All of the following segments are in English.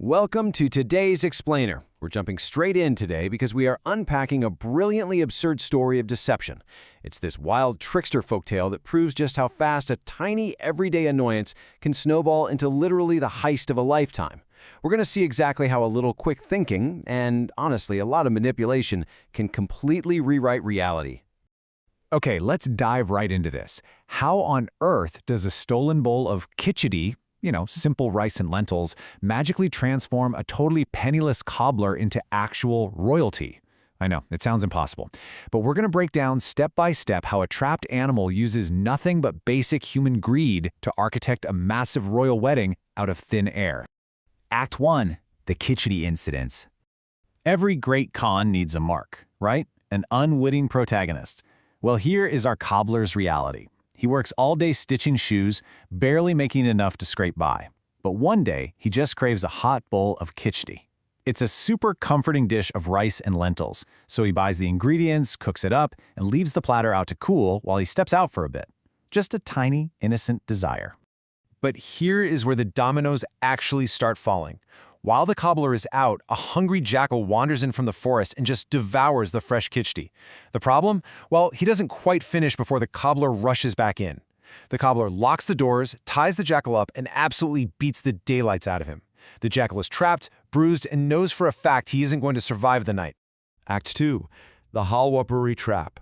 Welcome to today's Explainer. We're jumping straight in today because we are unpacking a brilliantly absurd story of deception. It's this wild trickster folktale that proves just how fast a tiny everyday annoyance can snowball into literally the heist of a lifetime. We're going to see exactly how a little quick thinking, and honestly a lot of manipulation, can completely rewrite reality. Okay, let's dive right into this. How on earth does a stolen bowl of khichdi, simple rice and lentils, magically transform a totally penniless cobbler into actual royalty? I know, it sounds impossible. But we're going to break down step by step how a trapped animal uses nothing but basic human greed to architect a massive royal wedding out of thin air. Act 1. The khichdi incidents. Every great con needs a mark, right? An unwitting protagonist. Well, here is our cobbler's reality. He works all day stitching shoes, barely making enough to scrape by. But one day, he just craves a hot bowl of khichdi. It's a super comforting dish of rice and lentils, so he buys the ingredients, cooks it up, and leaves the platter out to cool while he steps out for a bit. Just a tiny, innocent desire. But here is where the dominoes actually start falling. While the cobbler is out, a hungry jackal wanders in from the forest and just devours the fresh khichdi. The problem? Well, he doesn't quite finish before the cobbler rushes back in. The cobbler locks the doors, ties the jackal up, and absolutely beats the daylights out of him. The jackal is trapped, bruised, and knows for a fact he isn't going to survive the night. Act 2. The Halwapuri Trap.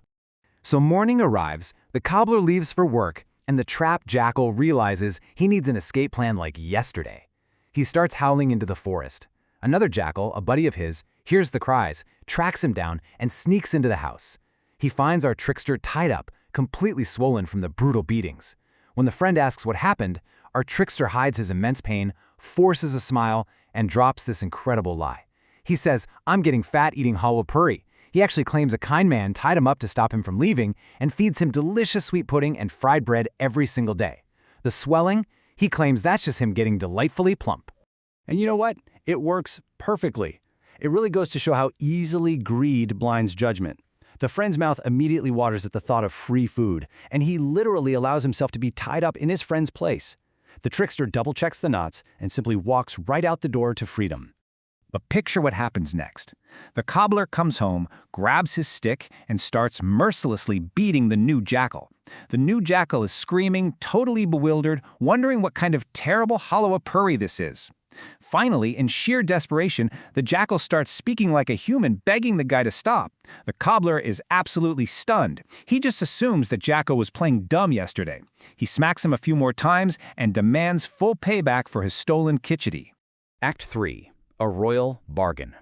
So morning arrives, the cobbler leaves for work, and the trapped jackal realizes he needs an escape plan like yesterday. He starts howling into the forest. Another jackal, a buddy of his, hears the cries, tracks him down, and sneaks into the house. He finds our trickster tied up, completely swollen from the brutal beatings. When the friend asks what happened, our trickster hides his immense pain, forces a smile, and drops this incredible lie. He says, "I'm getting fat eating halwapuri." He actually claims a kind man tied him up to stop him from leaving and feeds him delicious sweet pudding and fried bread every single day. The swelling? He claims that's just him getting delightfully plump. And you know what? It works perfectly. It really goes to show how easily greed blinds judgment. The friend's mouth immediately waters at the thought of free food, and he literally allows himself to be tied up in his friend's place. The trickster double-checks the knots and simply walks right out the door to freedom. But picture what happens next. The cobbler comes home, grabs his stick, and starts mercilessly beating the new jackal. The new jackal is screaming, totally bewildered, wondering what kind of terrible halwapuri this is. Finally, in sheer desperation, the jackal starts speaking like a human, begging the guy to stop. The cobbler is absolutely stunned. He just assumes that Jacko was playing dumb yesterday. He smacks him a few more times and demands full payback for his stolen khichdi. Act 3. A royal bargain.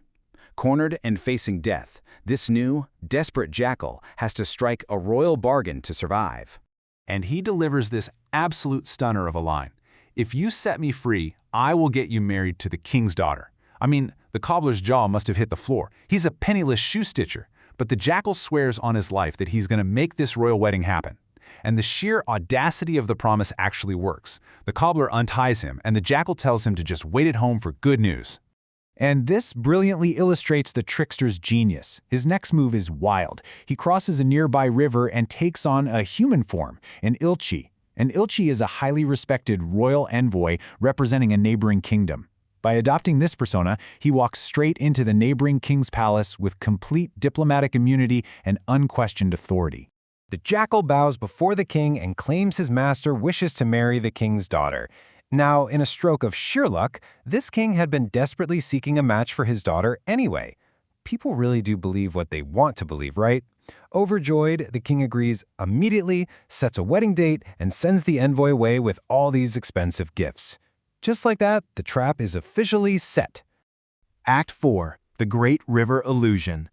Cornered and facing death, this new, desperate jackal has to strike a royal bargain to survive. And he delivers this absolute stunner of a line. "If you set me free, I will get you married to the king's daughter." I mean, the cobbler's jaw must have hit the floor. He's a penniless shoe stitcher, but the jackal swears on his life that he's going to make this royal wedding happen. And the sheer audacity of the promise actually works. The cobbler unties him, and the jackal tells him to just wait at home for good news. And this brilliantly illustrates the trickster's genius. His next move is wild. He crosses a nearby river and takes on a human form, an ilchi. An ilchi is a highly respected royal envoy representing a neighboring kingdom. By adopting this persona, he walks straight into the neighboring king's palace with complete diplomatic immunity and unquestioned authority. The jackal bows before the king and claims his master wishes to marry the king's daughter. Now, in a stroke of sheer luck, this king had been desperately seeking a match for his daughter anyway. People really do believe what they want to believe, right? Overjoyed, the king agrees immediately, sets a wedding date, and sends the envoy away with all these expensive gifts. Just like that, the trap is officially set. Act 4. The Great River Illusion.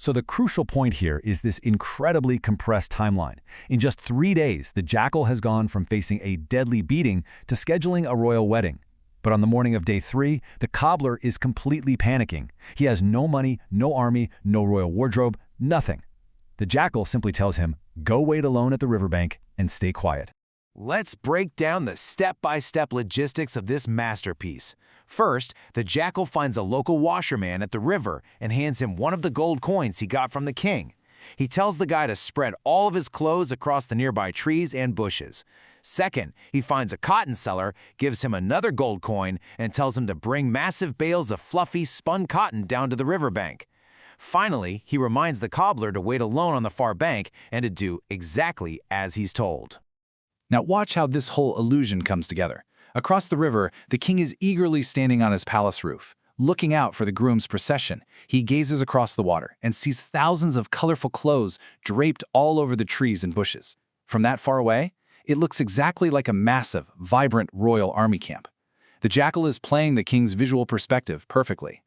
So the crucial point here is this incredibly compressed timeline. In just 3 days, the jackal has gone from facing a deadly beating to scheduling a royal wedding. But on the morning of day 3, the cobbler is completely panicking. He has no money, no army, no royal wardrobe, nothing. The jackal simply tells him, "Go wait alone at the riverbank and stay quiet." Let's break down the step-by-step logistics of this masterpiece. First, the jackal finds a local washerman at the river and hands him one of the gold coins he got from the king. He tells the guy to spread all of his clothes across the nearby trees and bushes. Second, he finds a cotton seller, gives him another gold coin, and tells him to bring massive bales of fluffy, spun cotton down to the riverbank. Finally, he reminds the cobbler to wait alone on the far bank and to do exactly as he's told. Now watch how this whole illusion comes together. Across the river, the king is eagerly standing on his palace roof, looking out for the groom's procession. He gazes across the water and sees thousands of colorful clothes draped all over the trees and bushes. From that far away, it looks exactly like a massive, vibrant royal army camp. The jackal is playing the king's visual perspective perfectly.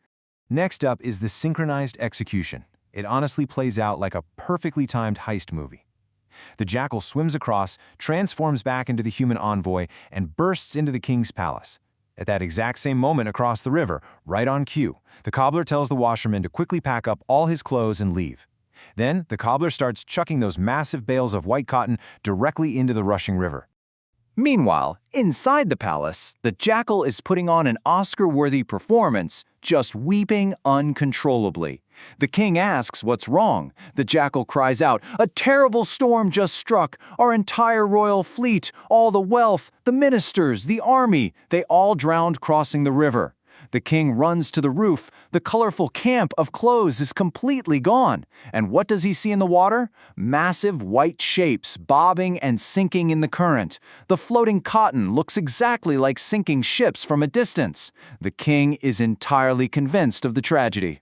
Next up is the synchronized execution. It honestly plays out like a perfectly timed heist movie. The jackal swims across, transforms back into the human envoy, and bursts into the king's palace. At that exact same moment across the river, right on cue, the cobbler tells the washerman to quickly pack up all his clothes and leave. Then, the cobbler starts chucking those massive bales of white cotton directly into the rushing river. Meanwhile, inside the palace, the jackal is putting on an Oscar-worthy performance, just weeping uncontrollably. The king asks what's wrong. The jackal cries out, "A terrible storm just struck! Our entire royal fleet, all the wealth, the ministers, the army, they all drowned crossing the river." The king runs to the roof. The colorful camp of clothes is completely gone. And what does he see in the water? Massive white shapes bobbing and sinking in the current. The floating cotton looks exactly like sinking ships from a distance. The king is entirely convinced of the tragedy.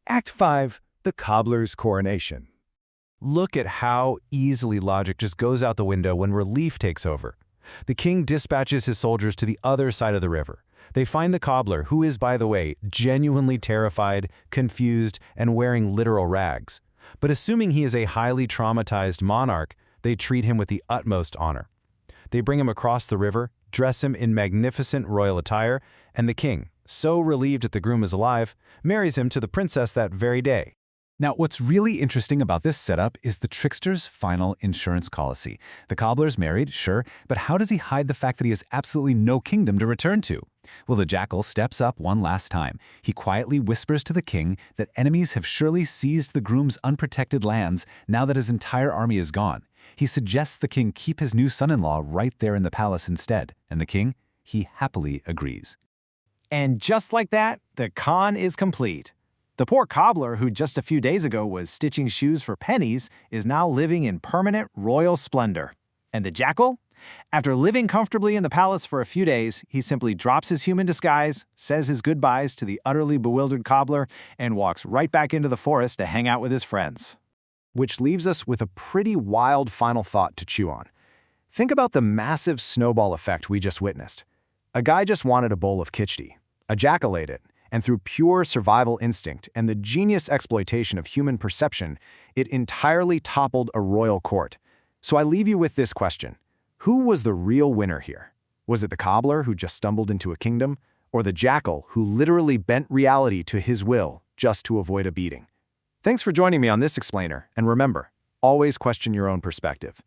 Act 5. The Cobbler's Coronation. Look at how easily logic just goes out the window when relief takes over. The king dispatches his soldiers to the other side of the river. They find the cobbler, who is, by the way, genuinely terrified, confused, and wearing literal rags. But assuming he is a highly traumatized monarch, they treat him with the utmost honor. They bring him across the river, dress him in magnificent royal attire, and the king, so relieved that the groom is alive, marries him to the princess that very day. Now, what's really interesting about this setup is the trickster's final insurance policy. The cobbler's married, sure, but how does he hide the fact that he has absolutely no kingdom to return to? Well, the jackal steps up one last time. He quietly whispers to the king that enemies have surely seized the groom's unprotected lands now that his entire army is gone. He suggests the king keep his new son-in-law right there in the palace instead, and the king, he happily agrees. And just like that, the con is complete. The poor cobbler, who just a few days ago was stitching shoes for pennies, is now living in permanent royal splendor. And the jackal? After living comfortably in the palace for a few days, he simply drops his human disguise, says his goodbyes to the utterly bewildered cobbler, and walks right back into the forest to hang out with his friends. Which leaves us with a pretty wild final thought to chew on. Think about the massive snowball effect we just witnessed. A guy just wanted a bowl of khichdi. A jackal ate it. And through pure survival instinct and the genius exploitation of human perception, it entirely toppled a royal court. So I leave you with this question. Who was the real winner here? Was it the cobbler who just stumbled into a kingdom, or the jackal who literally bent reality to his will just to avoid a beating? Thanks for joining me on this explainer, and remember, always question your own perspective.